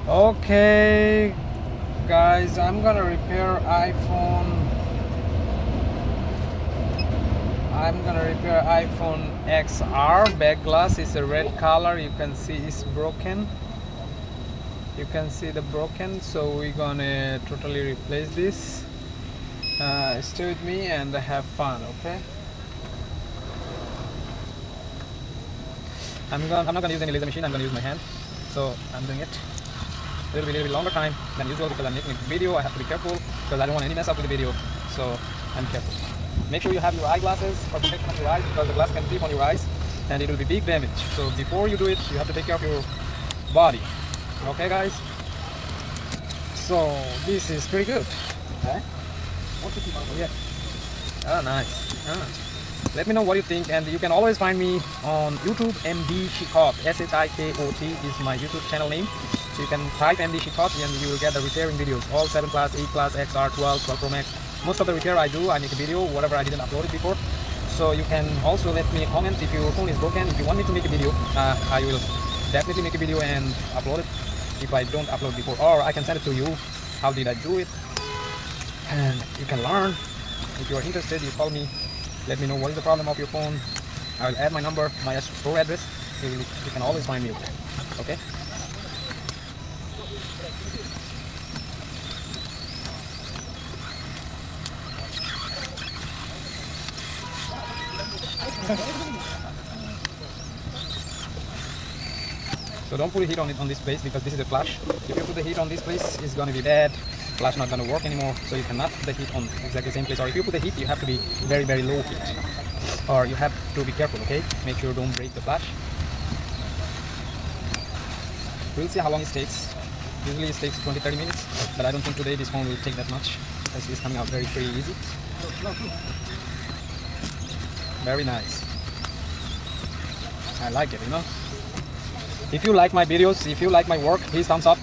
Okay, guys, I'm gonna repair iPhone XR. Back glass is a red color. You can see it's broken. You can see the broken. So we're gonna totally replace this. Stay with me and have fun. Okay. I'm not gonna use any laser machine. I'm gonna use my hand. So I'm doing it. A little bit longer time than usual because I'm making a video. I have to be careful because I don't want any mess up with the video. So I'm careful. Make sure you have your eyeglasses for protection of your eyes because the glass can tip on your eyes and it will be big damage. So before you do it, you have to take care of your body. Okay, guys? So this is pretty good. Okay? Yeah. Oh, nice. Let me know what you think, and you can always find me on YouTube. MD Shikot, SHIKOT is my YouTube channel name. So you can type MD Shikot and you will get the repairing videos. All 7 Plus, 8 Plus, XR, 12, 12 Pro Max. Most of the repair I do, I make a video, whatever I didn't upload it before. So you can also let me comment if your phone is broken. If you want me to make a video, I will definitely make a video and upload it if I don't upload before. Or I can send it to you. How did I do it? And you can learn. If you are interested, you call me. Let me know what is the problem of your phone. I will add my number, my store address. You can always find me over there. Okay? So don't put the heat on this place because this is a flash. If you put the heat on this place, it's gonna be bad. Flash not gonna work anymore. So you cannot put the heat on exactly the same place. Or if you put the heat, you have to be very, very low heat. Or you have to be careful, okay? Make sure you don't break the flash. We'll see how long it takes. Usually it takes 20-30 minutes, but I don't think today this phone will take that much because it's coming out pretty easy. Very nice. I like it, you know. If you like my videos, if you like my work, please thumbs up.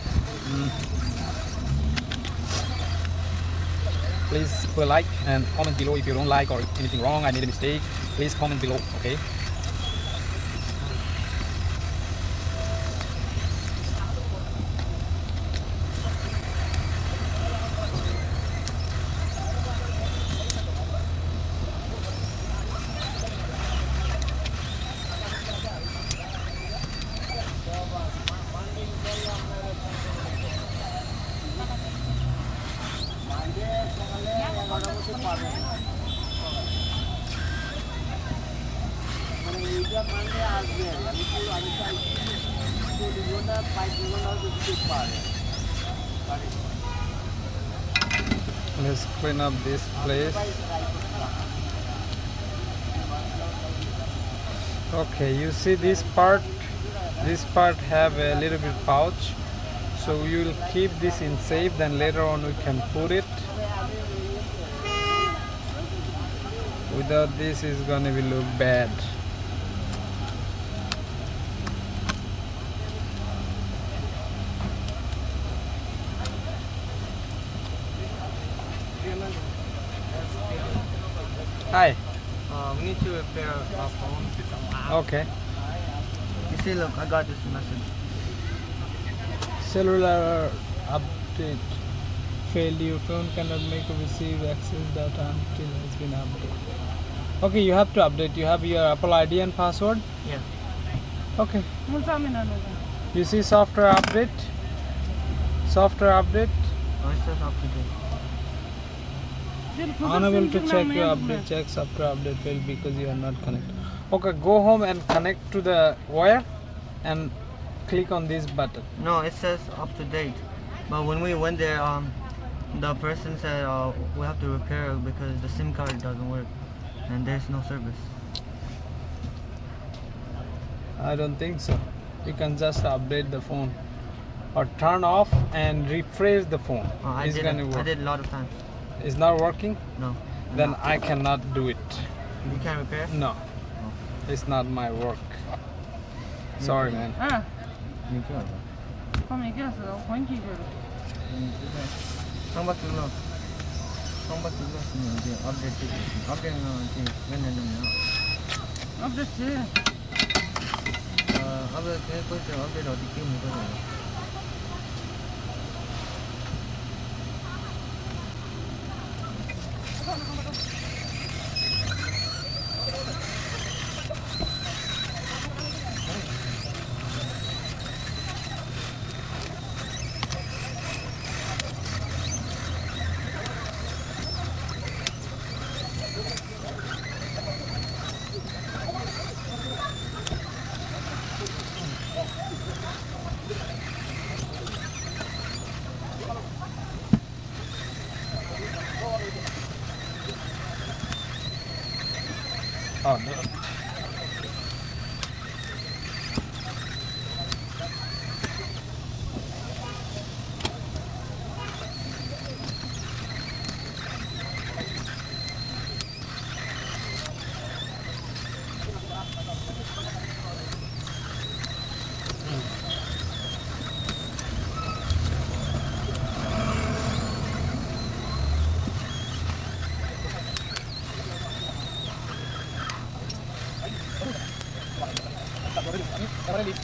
Please put a like and comment below if you don't like or anything wrong, I made a mistake. Please comment below, okay? Let's clean up this place. Okay, you see this part have a little bit pouch, so you will keep this in safe, then later on we can put it. Without this is gonna be look bad. Hi. We need to repair our phone. Okay. You see, look, I got this message. Cellular update failed. Your phone cannot make or receive access data until it has been updated. Okay, you have to update. You have your Apple ID and password. Yeah. Okay. You see software update. Software update. Oh, it says up to date. Unable to check your update. Check software update failed because you are not connected. Okay, go home and connect to the wire and click on this button. No, it says up to date. But when we went there, the person said we have to repair it because the SIM card doesn't work and there's no service. I don't think so. You can just update the phone or turn off and refresh the phone. It's gonna work. I did a lot of times. It's not working? No. Then I cannot do it. You can't repair? No. It's not my work. Sorry, man. You can. How much you lost? How much you lost? Update it. Update it. Update. Update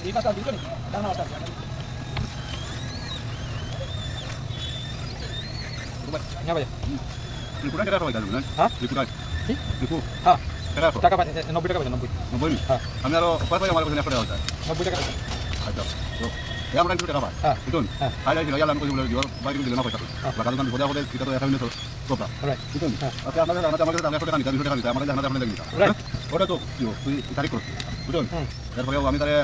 এই পাশটা দিছো নি ডান পাশটা হ্যাঁ ভাই reporter কেটে সবাই জানেন হ্যাঁ রিপোর্টার কি রিপোর্ট হ্যাঁ কেটে আসো টাকা 90 টাকা পাইছেন 90 90 হ্যাঁ আমি আরো কয় পাই আমার কাছে 100 টাকা আছে 90 টাকা পাইছেন আচ্ছা তো এই আমরা 100 টাকা পাই হ্যাঁ বুঝুন হ্যাঁ খাই যাই গেলাম কই বলে দিও বাইরে দিলে না পয়সা বা কাজ কাম বোঝা বলে এটা তো এখন তো তোপা রাইট বুঝুন হ্যাঁ আচ্ছা আমাদের 100 টাকা নিতে 200 টাকা নিতে আমাদের জানাতে আপনাদের নিতে রাইট ওটা তো কি তুই তারিখ করছিস বুঝুন হুম এরপরে আমি তারে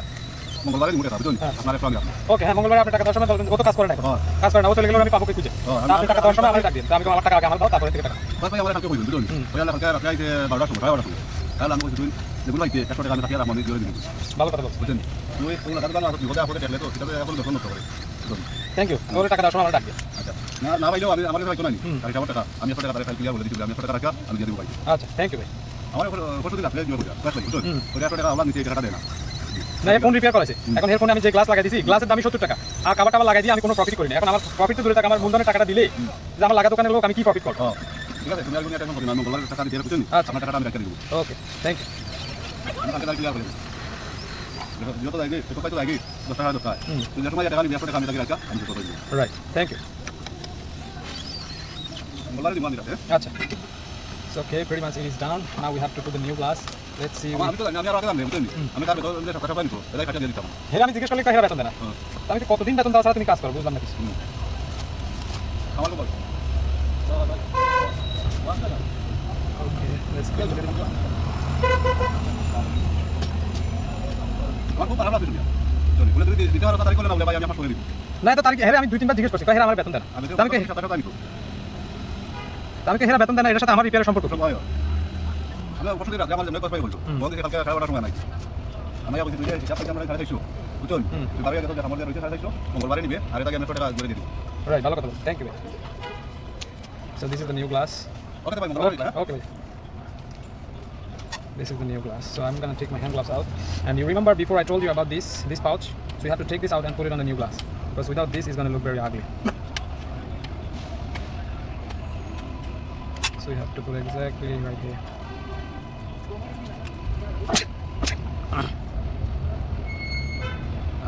মঙ্গলবারে নিমুটে বুঝুন আপনার সঙ্গে আপনি ওকে হ্যাঁ মঙ্গলবার আপনি টাকা দেওয়ার সময় বলবেন ও তো কাজ করে না হ্যাঁ কাজ করে না ও চলে গেল আমি পাবো কি খুঁজে হ্যাঁ আপনি টাকা দেওয়ার সময় আমার টাকা দিন আমি আমার টাকা আগে আমার দাও তারপরে থেকে টাকা কয় পাই আমরা কালকে কইবেন বুঝুন ওই আল্লাহ কালকে রাতে আইতে 12টার সময় 12টার সময় তাহলে আমি কইছি যেগুলো আইতে 100 টাকা আমি তাকে রাখবো দিয়ে দিন ভালো কথা বলছেন বুঝুন তুই ওগুলো কাজ না বিপদে আপদে দেখলে তো সেটা এখন যখন নষ্ট করে থ্যাংক ইউ ওর টাকা দেওয়ার সময় আমার ডাক দিন আচ্ছা না না ভাইও আমি আমার কাছে নাই তাই টাকা আমি 100 টাকা তারে ফাইল ক্লিয়ার বলে দিছি আমি 100 টাকা রাখা আমি দিয়ে দেব ভাই আচ্ছা থ্যাংক ইউ ভাই আমার কত দিন আপনি দিও বুঝা বাস ভাই বুঝুন ওই 100 টাকা আল্লাহ নিতে টাকা দেয় না না এই ফোন রিপেয়ার করেছে এখন এর ফোনে আমি যে গ্লাস লাগাই দিয়েছি গ্লাসের দামই 70 টাকা আর কাভার টাভার লাগাই দিয়ে আমি কোনো প্রফিট করি না এখন আমার প্রফিট তো দূরে টাকা আমার মূলধনের টাকাটা দিলে যে আমার লাগা দোকানের লোক আমি কি প্রফিট করব ঠিক আছে তুমি আর কোনো টাকা করবে না মঙ্গলবার টাকা দিয়ে বুঝুন আপনার টাকাটা আমি রেখে দেব ওকে থ্যাংক ইউ আমি টাকা ক্লিয়ার করে দেব যত লাগে তত পাই তো লাগে 10 টাকা দরকার তুমি যখন টাকা নিয়ে 100 টাকা আমি তাকে রাখা আমি কত দেব রাইট থ্যাংক ইউ মঙ্গলবার দিন দিতে আচ্ছা So okay, pretty much it is done. Now we have to put the new glass. Let's see. আমি তো আমি আর আগে জানি বুঝুন আমি তার ভেতর যে টাকা পাইনি তো এটাই কাটা দিয়ে দিতাম হেরা আমি জিজ্ঞেস করলে হেরা বেতন দেয় না আমি তো কতদিন বেতন দেওয়া ছাড়া তুমি কাজ করো বুঝলাম না কিছু আমার বল Okay, let's go. আমার খুব খারাপ লাগছে চলি বলে দিতে দিতে আর তারিখ করলে না বলে ভাই আমি আমার সঙ্গে দিব না তো তারিখ হেরা আমি 2-3 বার জিজ্ঞেস করছি হেরা আমার বেতন দেয় না আমি তো আমি টাকা জানি তো হেরা বেতন দেয় না এর সাথে আমার রিপেয়ারের সম্পর্ক সব হয় আমি অবশ্যই রাখি আমার জন্য কষ্ট পাই বলছো বন্ধু কালকে খাওয়ার সময় নাই আমি বলছি তুই হিসাব থেকে আমরা খাইছো বুঝুন তুই বাড়ি গেছো আমাদের রইতে খাইছো মঙ্গলবারে নিবে আর এটাকে আমি 100 টাকা করে দিয়ে দিব রাইট ভালো কথা বল থ্যাংক ইউ ভাই So this is the new glass. ওকে ভাই মঙ্গলবারে Okay ভাই This is the new glass. So I'm gonna take my hand gloves out. And you remember before I told you about this pouch? So you have to take this out and put it on the new glass. Because without this, it's gonna look very ugly. So you have to put exactly right here.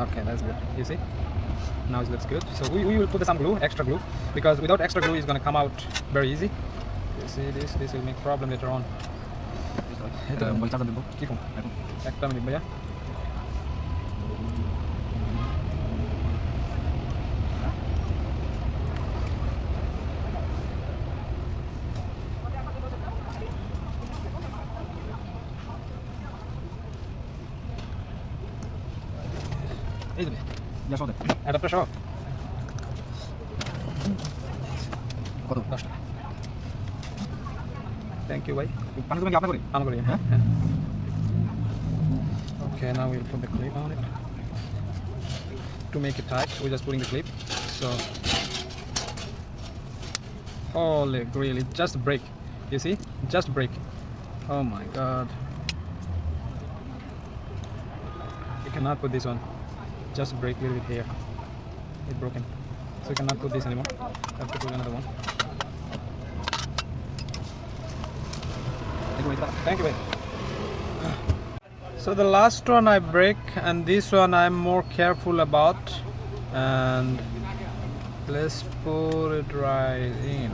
Okay, that's good. You see? Now it looks good. So we will put some glue, extra glue, because without extra glue, it's gonna come out very easy. You see this? This will make problem later on. এটা mobile charge দেব কি phone একটা minute ভাইয়া এই যে যা সদে adapter সহ কত 10 টাকা থ্যাংক ইউ ভাই পানি তুমি কি আপনি করে I'm going to Okay, now we'll put the clip on it. To make it tight, we're just putting the clip. So, holy grill, it just break. You see? Just break. Oh my god. You cannot put this on. Just break a little bit here. It's broken. So you cannot put this anymore. Have to put another one. Thank you, babe. So the last one I break, and this one I'm more careful about. And let's put it right in.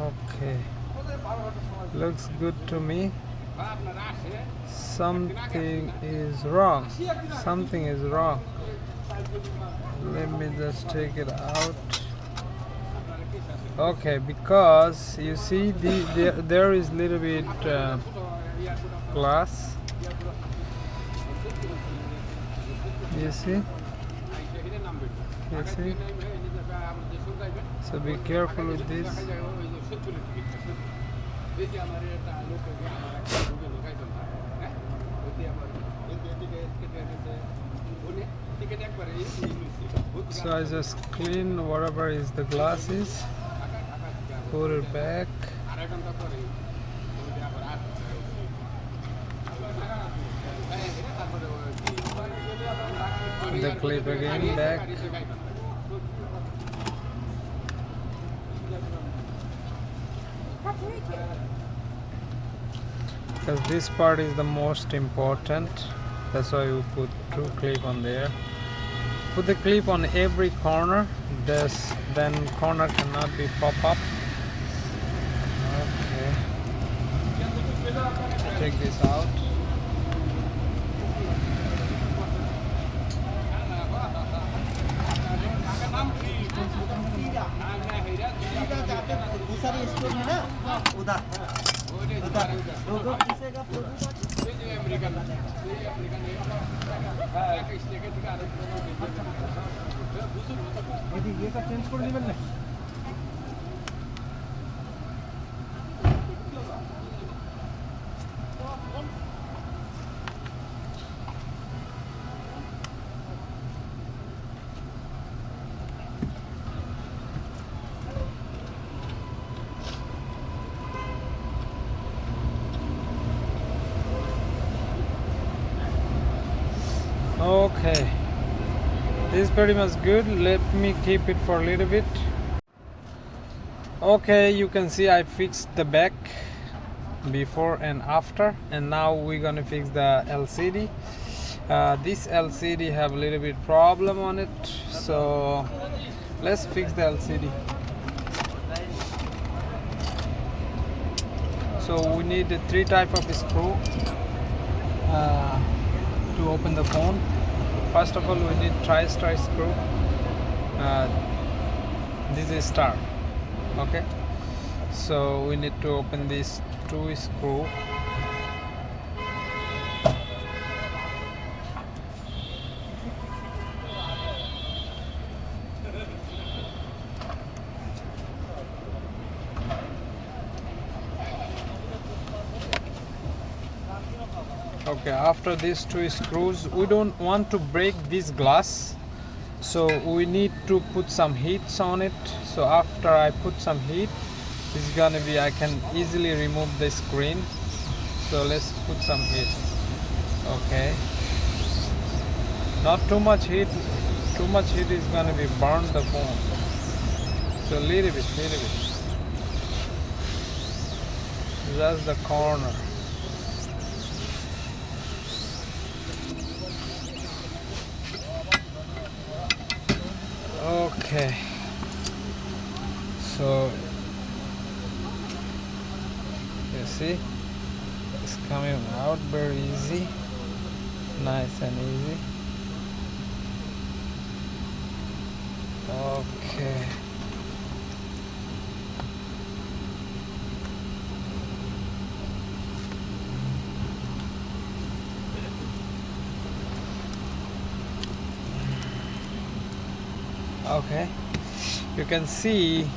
Okay, looks good to me. Something is wrong. Something is wrong. Let me just take it out. Okay, because you see there is little bit glass. You see? You see? So be careful with this. So I just clean whatever is the glass is, put it back. The clip again back. because this part is the most important. That's why we put 2 clip on there. Put the clip on every corner, then corner cannot be pop up. Okay, take this out. Okay, this is pretty much good. Let me keep it for a little bit. Okay, you can see I fixed the back before and after, and now we're gonna fix the LCD. This LCD have a little bit problem on it, so let's fix the LCD. So we need 3 type of screw to open the phone. First of all, we need tri-star screw. This is star. Okay, so we need to open these 2 screw. Okay, after these 2 screws, we don't want to break this glass, so we need to put some heats on it. So after I put some heat, it's gonna be, I can easily remove the screen. So let's put some heat. Okay, not too much heat. Too much heat is gonna be burn the phone. So little bit. Just the corner. Okay, so you see it's coming out very easy, nice and easy. Okay, okay, you can see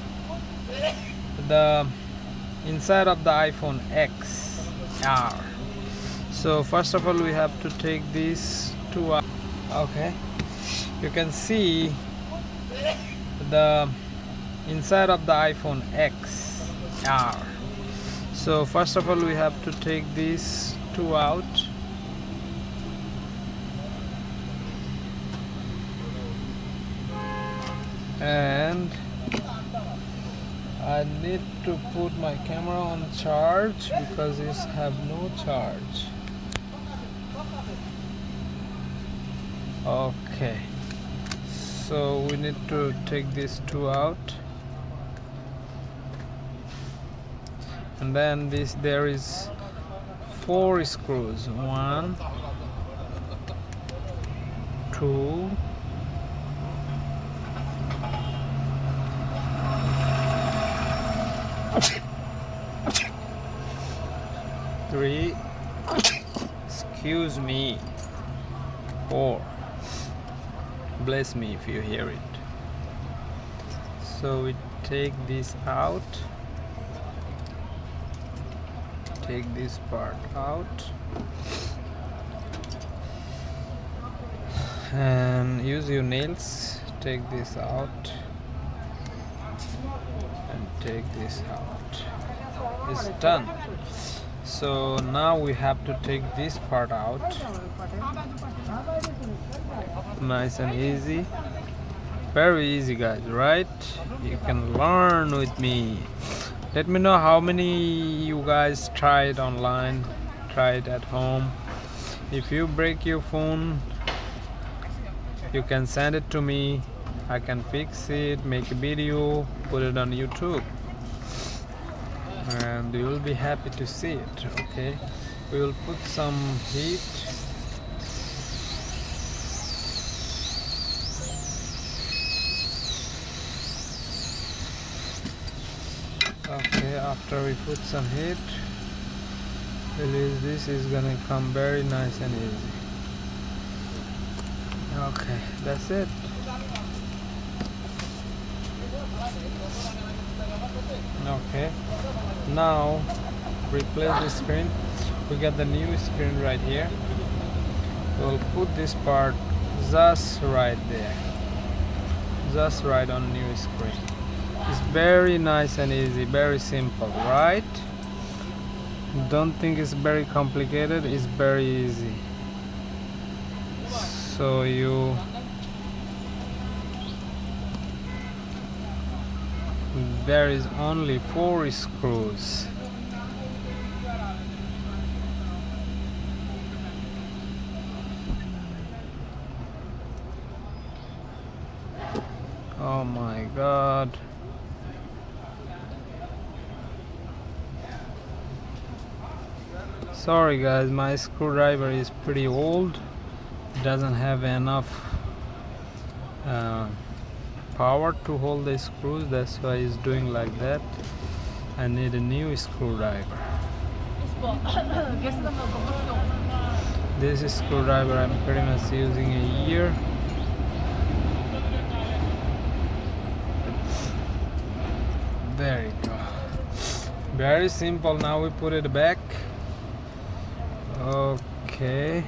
the inside of the iPhone XR. So first of all, we have to take these 2 out. Okay, you can see the inside of the iPhone XR. So first of all, we have to take these 2 out. And I need to put my camera on charge because it have no charge. Okay, so we need to take these 2 out, and then there is 4 screws. 1, 2, 3, excuse me, 4. Bless me if you hear it. So we take this out, take this part out, and use your nails, take this out and take this out. It's done. So now we have to take this part out. Nice and easy, very easy, guys, right? You can learn with me. Let me know how many you guys tried online try it at home. If you break your phone, you can send it to me. I can fix it, make a video, put it on YouTube, and you will be happy to see it. Okay, we will put some heat. Okay, after we put some heat, this is gonna come very nice and easy. Okay, that's it. Okay, now replace the screen. We get the new screen right here. We'll put this part just right there, just right on new screen. It's very nice and easy, very simple, right? Don't think it's very complicated, it's very easy. So there is only 4 screws. Oh my god. Sorry guys, my screwdriver is pretty old. It doesn't have enough power to hold the screws, that's why it's doing like that. I need a new screwdriver. This screwdriver I'm pretty much using a year. There you go. Very simple. Now we put it back. Okay,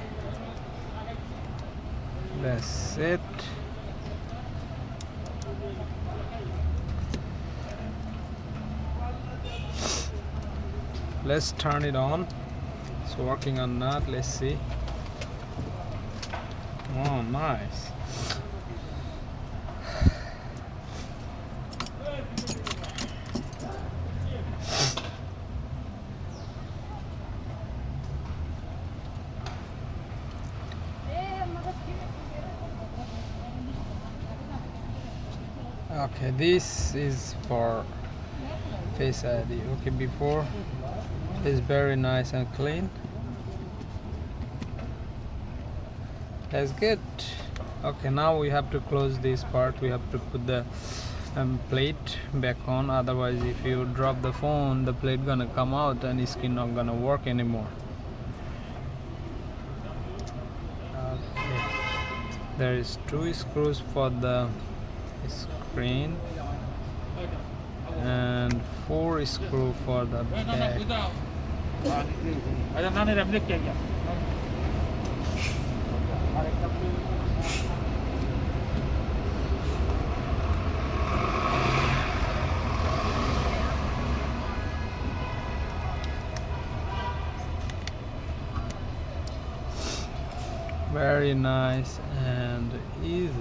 that's it. Let's turn it on. It's working or not, let's see. Oh, nice. Okay, this is for Face ID. Okay, before is very nice and clean. That's good. Okay, now we have to close this part. We have to put the plate back on, otherwise if you drop the phone, the plate gonna come out and it's not gonna work anymore. Okay, there is 2 screws for the screen and 4 screws for the back. Very nice and easy.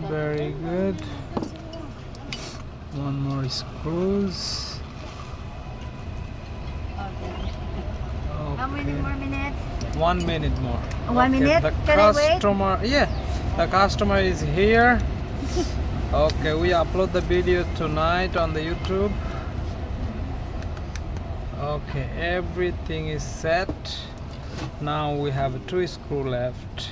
Very good. 1 more screws. How many more minutes? 1 minute more. 1 minute? The Can I wait? customer, yeah, the customer is here. Okay, we upload the video tonight on the YouTube. Okay, everything is set. Now we have 2 screws left.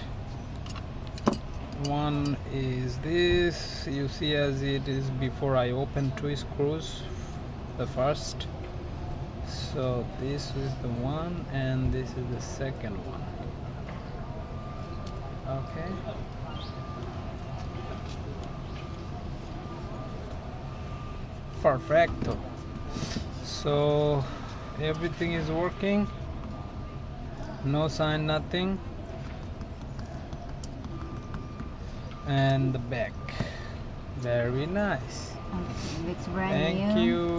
One is this, you see as it is before I open 2 screws, the first. So this is the one and this is the second one. Okay, perfecto. So everything is working, no sign, nothing. And the back, Very nice. Okay, looks brand Thank new. you.